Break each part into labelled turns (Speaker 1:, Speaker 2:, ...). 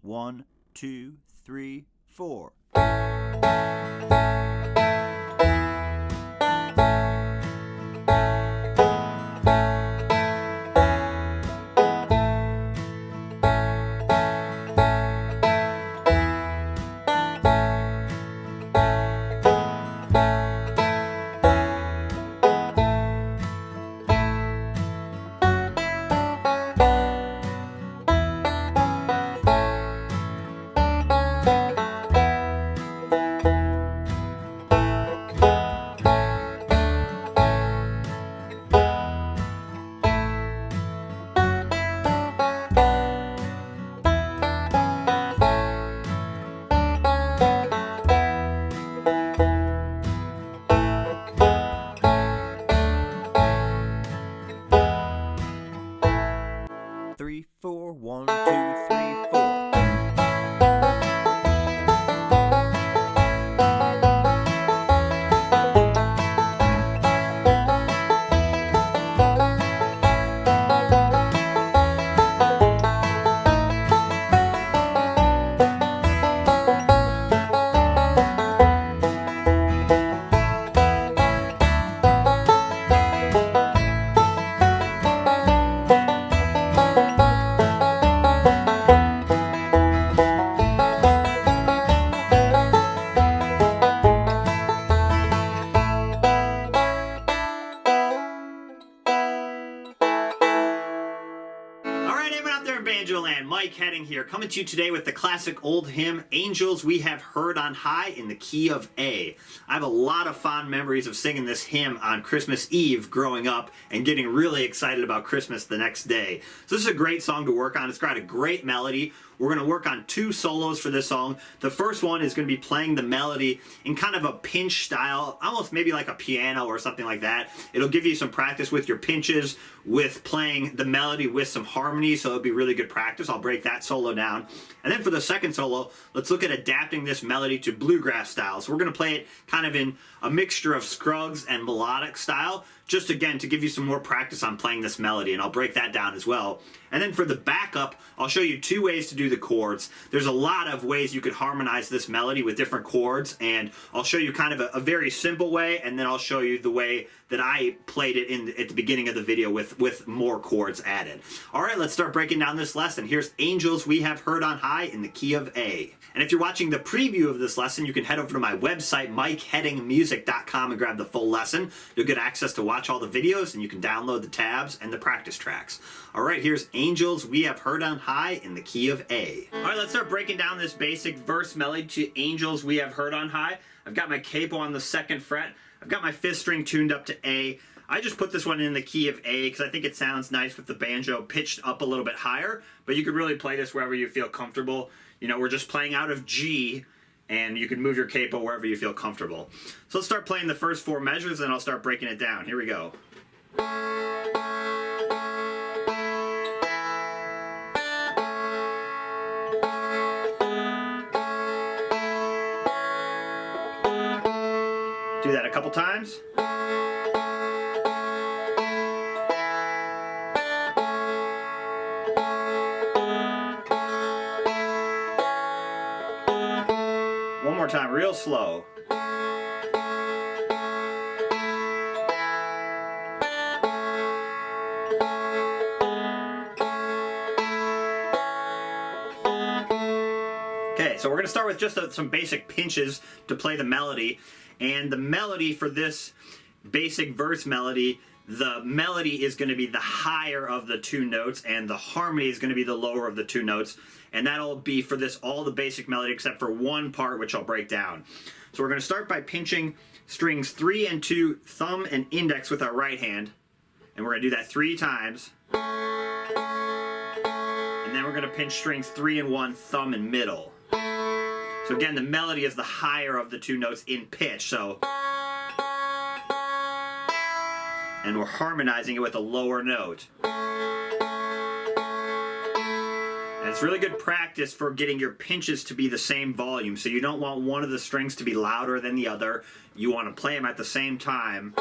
Speaker 1: 1, 2, 3, 4. Three, four, 1, 2, 3, 4. Banjo Land, Mike Hedding here, coming to you today with the classic old hymn, Angels We Have Heard on High in the key of A. I have a lot of fond memories of singing this hymn on Christmas Eve growing up and getting really excited about Christmas the next day. So this is a great song to work on. It's got a great melody. We're going to work on 2 solos for this song. The first one is going to be playing the melody in kind of a pinch style, almost maybe like a piano or something like that. It'll give you some practice with your pinches, with playing the melody with some harmony, so it'll be really good practice. I'll break that solo down. And then for the second solo, let's look at adapting this melody to bluegrass style. So we're going to play it kind of in a mixture of Scruggs and melodic style, just again to give you some more practice on playing this melody, and I'll break that down as well. And then for the backup, I'll show you 2 ways to do the chords. There's a lot of ways you could harmonize this melody with different chords, and I'll show you kind of a very simple way, and then I'll show you the way that I played it at the beginning of the video with more chords added. All right, let's start breaking down this lesson. Here's Angels We Have Heard on High in the key of A. And if you're watching the preview of this lesson, you can head over to my website, MikeHeddingMusic.com, and grab the full lesson. You'll get access to watch all the videos, and you can download the tabs and the practice tracks. All right, here's Angels We Have Heard on High in the key of A. All right, let's start breaking down this basic verse melody to Angels We Have Heard on High. I've got my capo on the 2nd fret. I've got my 5th string tuned up to A. I just put this one in the key of A because I think it sounds nice with the banjo pitched up a little bit higher, but you could really play this wherever you feel comfortable. You know, we're just playing out of G, and you can move your capo wherever you feel comfortable. So let's start playing the first 4 measures, and I'll start breaking it down. Here we go. Do that a couple times. One more time, real slow. Okay, so we're going to start with just some basic pinches to play the melody. And the melody for this basic verse melody, the melody is going to be the higher of the 2 notes, and the harmony is going to be the lower of the 2 notes. And that'll be for this all the basic melody except for one part, which I'll break down. So we're going to start by pinching strings 3 and 2, thumb and index with our right hand. And we're going to do that 3 times. And then we're going to pinch strings 3 and 1, thumb and middle. So again, the melody is the higher of the 2 notes in pitch, so. And we're harmonizing it with a lower note. And it's really good practice for getting your pinches to be the same volume, so you don't want one of the strings to be louder than the other. You want to play them at the same time.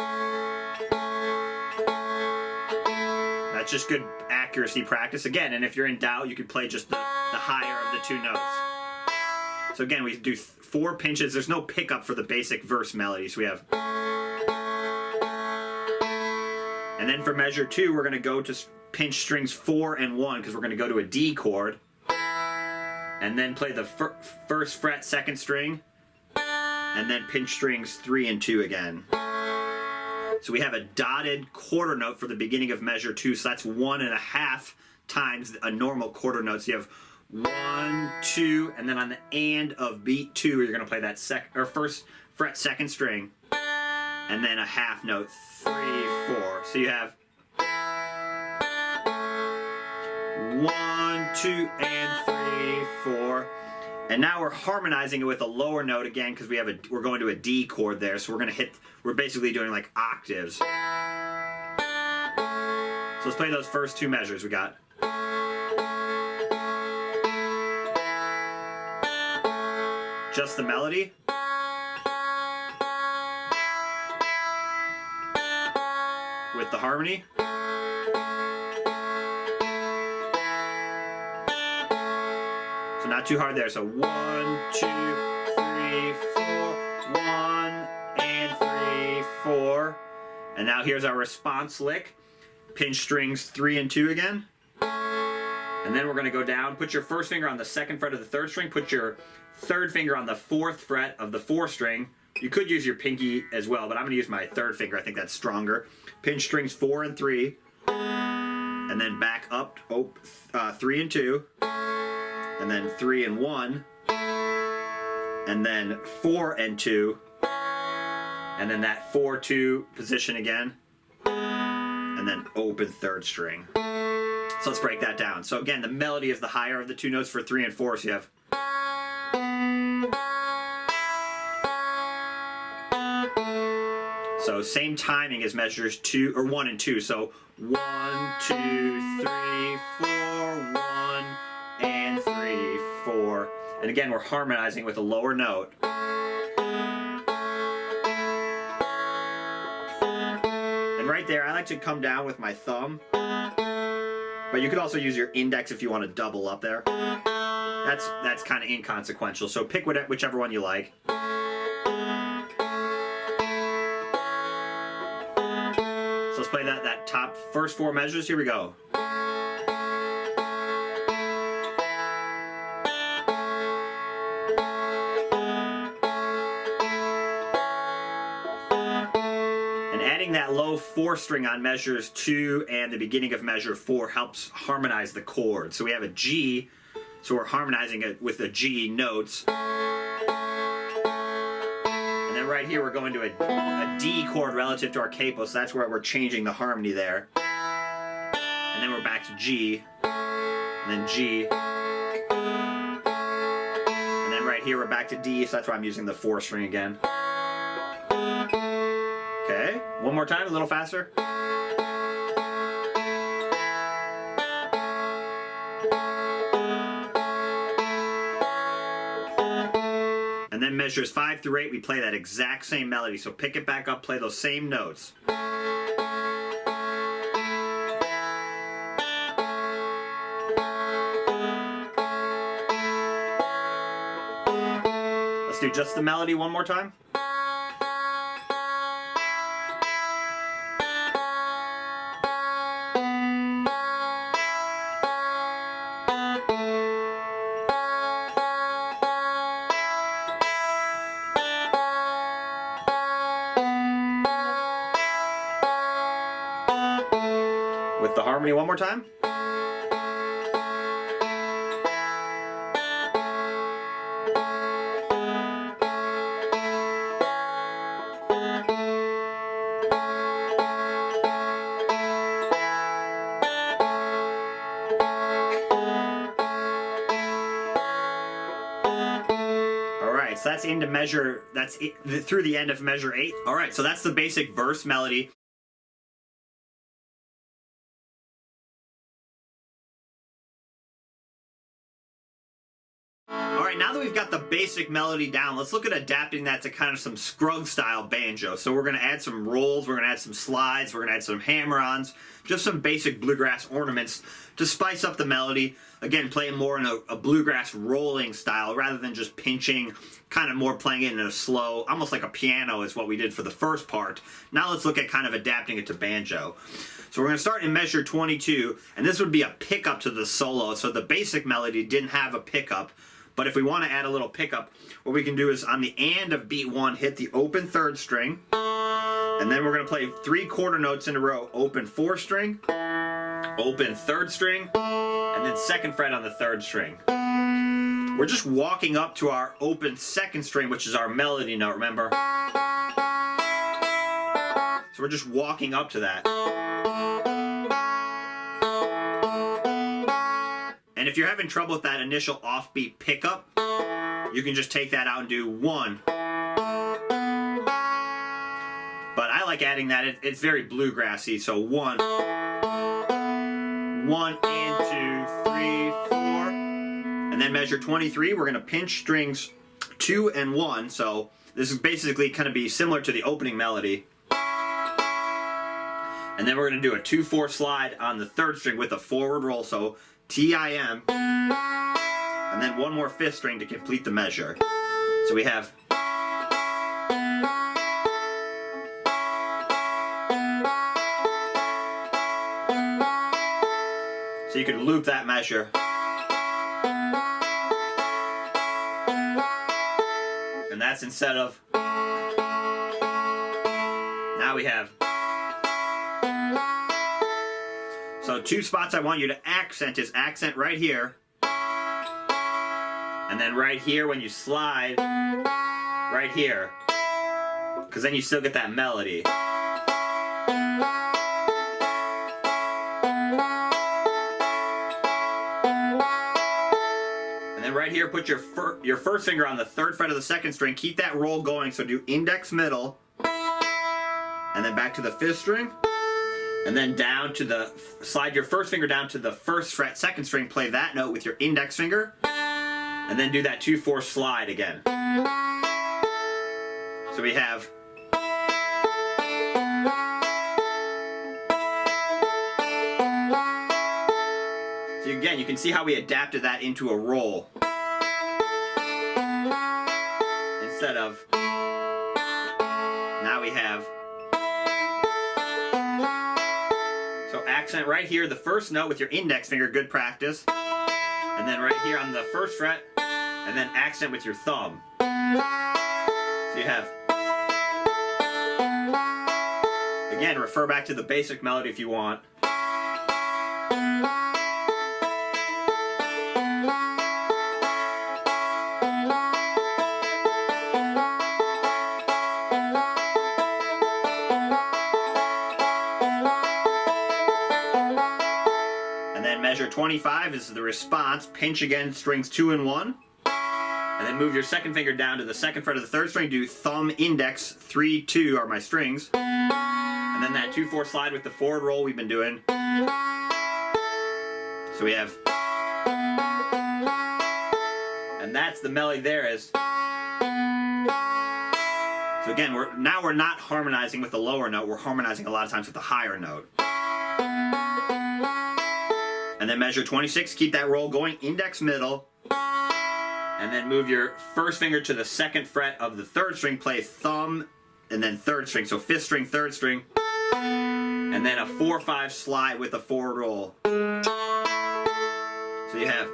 Speaker 1: That that's just good accuracy practice. Again, and if you're in doubt, you could play just the higher of the 2 notes. So again, we do 4 pinches. There's no pickup for the basic verse melody. So we have... And then for measure 2, we're going to go to pinch strings 4 and 1 because we're going to go to a D chord. And then play the first fret, 2nd string. And then pinch strings 3 and 2 again. So we have a dotted quarter note for the beginning of measure 2. So that's 1.5 times a normal quarter note. So you have 1, 2, and then on the and of beat 2, you're going to play that first fret, 2nd string, and then a half note, 3, 4. So you have 1, 2, and 3, 4. And now we're harmonizing it with a lower note again because we're going to a D chord there. So we're basically doing like octaves. So let's play those first 2 measures. We got just the melody. With the harmony. So not too hard there. So 1, 2, 3, 4, 1, and 3, 4. And now here's our response lick. Pinch strings 3 and 2 again. And then we're going to go down. Put your first finger on the 2nd fret of the 3rd string. Put your 3rd finger on the 4th fret of the 4th string. You could use your pinky as well, but I'm going to use my 3rd finger. I think that's stronger. Pinch strings 4 and 3. And then back up 3 and 2. And then 3 and 1. And then 4 and 2. And then that 4-2 position again. And then open 3rd string. So let's break that down. So again, the melody is the higher of the 2 notes for 3 and 4. So you have... So same timing as measures 2 or 1 and 2. So 1, 2, 3, 4, 1, and 3, 4. And again, we're harmonizing with a lower note. And right there, I like to come down with my thumb. But you could also use your index if you want to double up there. That's kind of inconsequential. So pick whichever one you like. So let's play that top first 4 measures. Here we go. And adding that low 4th string on measures 2 and the beginning of measure 4 helps harmonize the chord. So we have a G, so we're harmonizing it with the G notes. And then right here we're going to a D chord relative to our capo, so that's where we're changing the harmony there. And then we're back to G, and then G. And then right here we're back to D, so that's why I'm using the 4th string again. Okay, one more time, a little faster. And then measures 5 through 8, we play that exact same melody. So pick it back up, play those same notes. Let's do just the melody one more time. With the harmony one more time. Alright, so that's into measure, that's it, through the end of measure 8. Alright, so that's the basic verse melody. All right, now that we've got the basic melody down, let's look at adapting that to kind of some Scruggs style banjo. So we're going to add some rolls, we're going to add some slides, we're going to add some hammer-ons, just some basic bluegrass ornaments to spice up the melody. Again, playing more in a bluegrass rolling style rather than just pinching, kind of more playing it in a slow, almost like a piano is what we did for the first part. Now let's look at kind of adapting it to banjo. So we're going to start in measure 22, and this would be a pickup to the solo. So the basic melody didn't have a pickup, but if we want to add a little pickup, what we can do is on the and of beat 1, hit the open 3rd string, and then we're going to play 3 quarter notes in a row. Open 4th string, open 3rd string, and then 2nd fret on the 3rd string. We're just walking up to our open 2nd string, which is our melody note, remember? So we're just walking up to that. And if you're having trouble with that initial offbeat pickup, you can just take that out and do 1. But I like adding that. It's very bluegrassy. So 1, 1 and 2, 3, 4. And then measure 23, we're going to pinch strings 2 and 1. So this is basically going to be similar to the opening melody. And then we're going to do a 2-4 slide on the 3rd string with a forward roll. So T-I-M, and then 1 more 5th string to complete the measure. So we have, so you can loop that measure. And that's instead of, now we have. So 2 spots I want you to accent is accent right here, and then right here when you slide, right here, because then you still get that melody. And then right here, put your first finger on the 3rd fret of the 2nd string, keep that roll going, so do index middle, and then back to the 5th string. And then down to the, slide your first finger down to the 1st fret, 2nd string, play that note with your index finger, and then do that 2-4 slide again. So we have, so again, you can see how we adapted that into a roll. Instead of, now we have, so accent right here, the first note with your index finger, good practice. And then right here on the 1st fret, and then accent with your thumb. So you have, again, refer back to the basic melody if you want. Measure 25 is the response. Pinch again, strings 2 and 1. And then move your 2nd finger down to the 2nd fret of the 3rd string. Do thumb, index, 3, 2 are my strings. And then that 2-4 slide with the forward roll we've been doing. So we have, and that's the melody there is. So again, we're not harmonizing with the lower note. We're harmonizing a lot of times with the higher note. And then measure 26, keep that roll going, index middle, and then move your first finger to the 2nd fret of the 3rd string, play thumb, and then 3rd string, so 5th string, 3rd string, and then a 4-5 slide with a forward roll. So you have,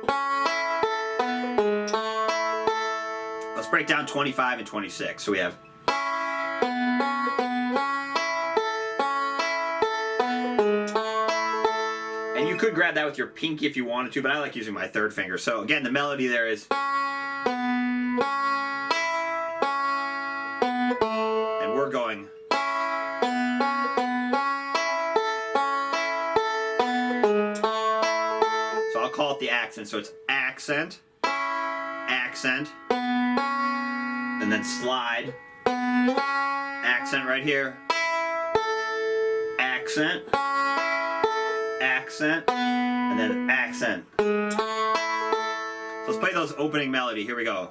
Speaker 1: let's break down 25 and 26, so we have, and you could grab that with your pinky if you wanted to, but I like using my 3rd finger. So again, the melody there is, and we're going, so I'll call it the accent. So it's accent, accent, and then slide, accent right here, accent, accent, and then accent. So let's play those opening melody. Here we go.